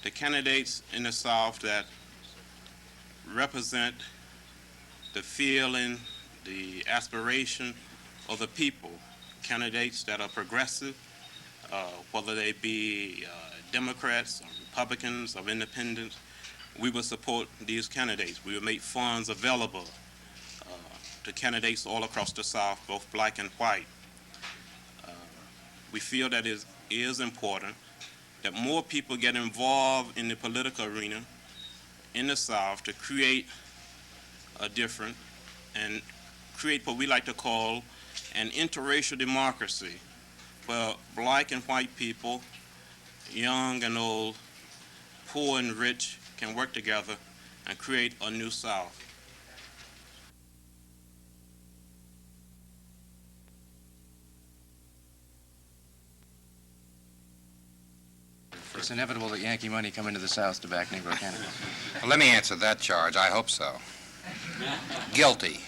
the candidates in the South that represent the feeling, the aspiration of the people, candidates that are progressive, whether they be Democrats or Republicans or independents, we will support these candidates. We will make funds available to candidates all across the South, both black and white. We feel that it is important that more people get involved in the political arena in the South to create a difference and create what we like to call an interracial democracy where black and white people, young and old, poor and rich, can work together and create a new South. It's inevitable that Yankee money come into the South to back Negro candidates. Well, let me answer that charge. I hope so. Guilty.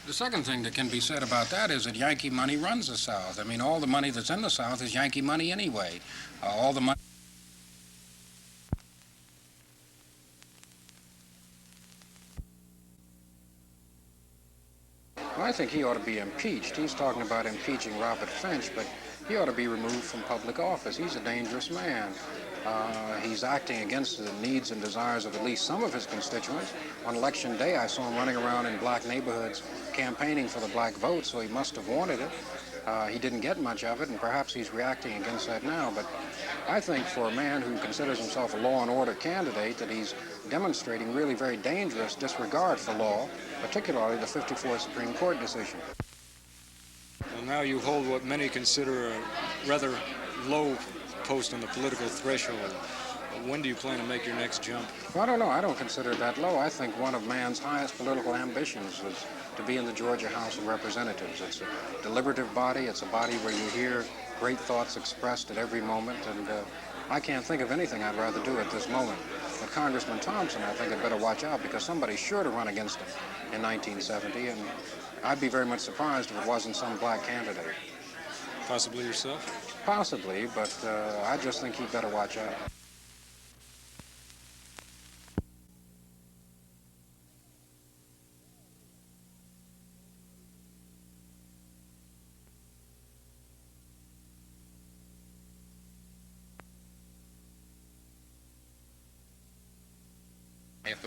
The second thing that can be said about that is that Yankee money runs the South. I mean, all the money that's in the South is Yankee money anyway. All the money. Well, I think he ought to be impeached. He's talking about impeaching Robert Finch, but he ought to be removed from public office. He's a dangerous man. He's acting against the needs and desires of at least some of his constituents. On election day, I saw him running around in black neighborhoods campaigning for the black vote, so he must have wanted it. He didn't get much of it, and perhaps he's reacting against that now. But I think for a man who considers himself a law and order candidate, that he's demonstrating really very dangerous disregard for law, particularly the 54th Supreme Court decision. Well, now you hold what many consider a rather low post on the political threshold. When do you plan to make your next jump? Well, I don't know. I don't consider it that low. I think one of man's highest political ambitions is to be in the Georgia House of Representatives. It's a deliberative body. It's a body where you hear great thoughts expressed at every moment, and I can't think of anything I'd rather do at this moment. But Congressman Thompson, I think, had better watch out, because somebody's sure to run against him in 1970, and I'd be very much surprised if it wasn't some black candidate. Possibly yourself? Possibly, but I just think he'd better watch out.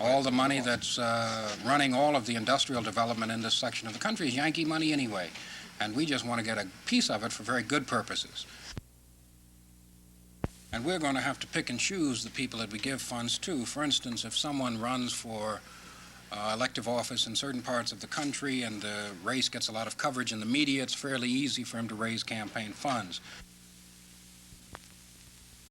All the money that's running all of the industrial development in this section of the country is Yankee money anyway, and we just want to get a piece of it for very good purposes. And we're going to have to pick and choose the people that we give funds to. For instance, if someone runs for elective office in certain parts of the country and the race gets a lot of coverage in the media, it's fairly easy for him to raise campaign funds.